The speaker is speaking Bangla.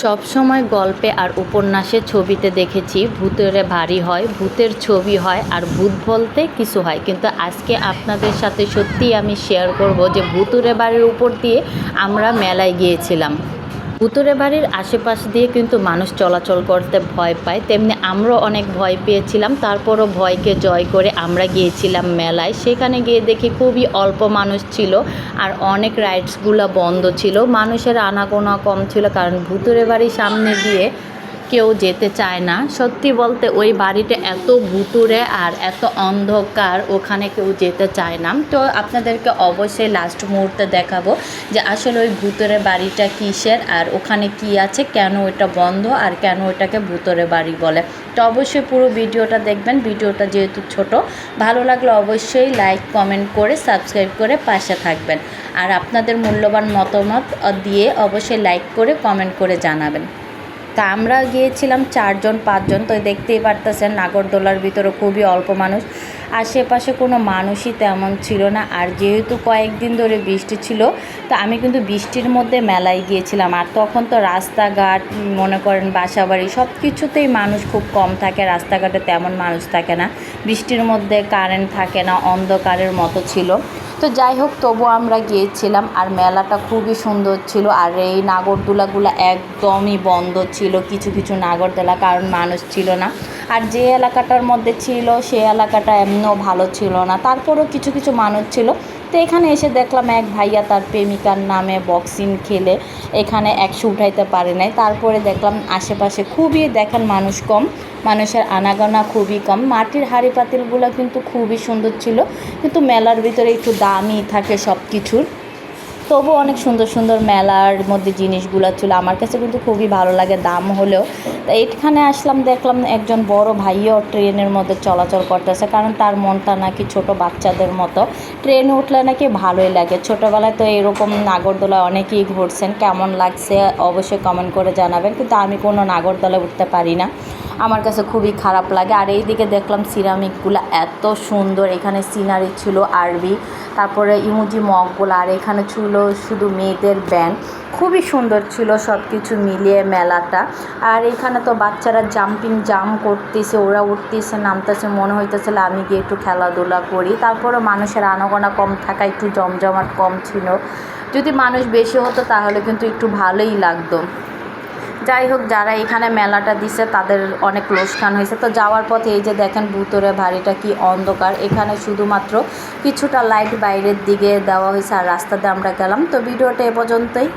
সবসময় গল্পে আর উপন্যাসে ছবিতে দেখেছি ভূতেরে বাড়ি হয়, ভূতের ছবি হয় আর ভূত বলতে কিছু হয়, কিন্তু আজকে আপনাদের সাথে সত্যিই আমি শেয়ার করব যে ভূতুরে বাড়ির উপর দিয়ে আমরা মেলায় গিয়েছিলাম। ভূতুরে বাড়ির আশেপাশ দিয়ে কিন্তু মানুষ চলাচল করতে ভয় পায়, তেমনি আমরাও অনেক ভয় পেয়েছিলাম। তারপরও ভয়কে জয় করে আমরা গিয়েছিলাম মেলায়। সেখানে গিয়ে দেখি খুবই অল্প মানুষ ছিল আর অনেক রাইডসগুলো বন্ধ ছিল, মানুষের আনাগোনা কম ছিল, কারণ ভূতুরে বাড়ির সামনে দিয়ে কেউ যেতে চায় না। সত্যি বলতে ওই বাড়িটা এত ভুতুড়ে আর এত অন্ধকার, ওখানে কেউ যেতে চায় না। তো আপনাদেরকে অবশ্যই লাস্ট মুহূর্তে দেখাবো যে আসলে ওই ভুতুড়ে বাড়িটা কিসের আর ওখানে কি আছে, কেন ওইটা বন্ধ আর কেন ওইটাকে ভুতুড়ে বাড়ি বলে। তো অবশ্যই পুরো ভিডিওটা দেখবেন। ভিডিওটা যেহেতু ছোট, ভালো লাগলে অবশ্যই লাইক কমেন্ট করে সাবস্ক্রাইব করে পাশে থাকবেন, আর আপনাদের মূল্যবান মতামত দিয়ে অবশ্যই লাইক করে কমেন্ট করে জানাবেন। তা আমরা গিয়েছিলাম 4-5 জন। তো দেখতেই পারতেছেন নাগরদোলার ভিতরে খুবই অল্প মানুষ, আশেপাশে কোনো মানুষই তেমন ছিল না। আর যেহেতু কয়েকদিন ধরে বৃষ্টি ছিল, তো আমি কিন্তু বৃষ্টির মধ্যে মেলায় গিয়েছিলাম। আর তখন তো রাস্তাঘাট মনে করেন বাসাবাড়ি সব কিছুতেই মানুষ খুব কম থাকে, রাস্তাঘাটে তেমন মানুষ থাকে না, বৃষ্টির মধ্যে কারেন্ট থাকে না, অন্ধকারের মতো ছিল। তো যাই হোক, তবু আমরা গিয়েছিলাম আর মেলাটা খুবই সুন্দর ছিল। আর এই নাগরদোলাগুলো একদমই বন্ধ ছিল, কিছু কিছু নাগরদোলা, কারণ মানুষ ছিল না। আর যে এলাকাটার মধ্যে ছিল সেই এলাকাটা এমনিও ভালো ছিল না, তারপরেও কিছু কিছু মানুষ ছিল। তো এখানে এসে দেখলাম এক ভাইয়া তার প্রেমিকার নামে বক্সিং খেলে এখানে 100 উঠাইতে পারে নাই। তারপরে দেখলাম আশেপাশে খুবই দেখেন মানুষ কম, মানুষের আনাগোনা খুবই কম। মাটির হাঁড়ি পাতিলগুলো কিন্তু খুবই সুন্দর ছিল, কিন্তু মেলার ভিতরে একটু দামই থাকে সব কিছুর। তবু অনেক সুন্দর সুন্দর মেলার মধ্যে জিনিসগুলো ছিল, আমার কাছে কিন্তু খুবই ভালো লাগে দাম হলেও। তো এখানে আসলাম, দেখলাম একজন বড় ভাইও ট্রেনের মধ্যে চলাচল করতেছে, কারণ তার মনটা নাকি ছোট বাচ্চাদের মতো, ট্রেনে উঠলে নাকি ভালোই লাগে। ছোটোবেলায় তো এরকম নাগরদোলায় অনেকেই ঘুরছেন, কেমন লাগছে অবশ্যই কমেন্ট করে জানাবেন, কিন্তু আমি কোনো নাগরদোলায় উঠতে পারি না, আমার কাছে খুবই খারাপ লাগে। আর এই দিকে দেখলাম সিরামিকগুলো এত সুন্দর, এখানে সিনারি ছিল আরবি, তারপরে ইমোজি মগগুলো, আর এখানে ছিল শুধু মেয়েদের ব্যান্ড, খুবই সুন্দর ছিল সব কিছু মিলিয়ে মেলাটা। আর এখানে তো বাচ্চারা জাম্প করতেছে, ওরা উঠতেছে নামতেছে, মনে হইতেছিল আমি গিয়ে একটু খেলাধুলা করি। তারপরে মানুষের আনাগোনা কম থাকা, একটু জমজমাট কম ছিল। যদি মানুষ বেশি হতো তাহলে কিন্তু একটু ভালোই লাগতো। যাই হোক, যারা এখানে মেলাটা দিছে তাদের অনেক লোকসান হয়েছে। তো যাওয়ার পথে এই যে দেখেন ভূতুরে বাড়িটা কি অন্ধকার, এখানে শুধুমাত্র কিছুটা লাইট বাইরের দিকে দেওয়া হয়েছে আর রাস্তাতে আমরা গেলাম। তো ভিডিওটা এ পর্যন্তই।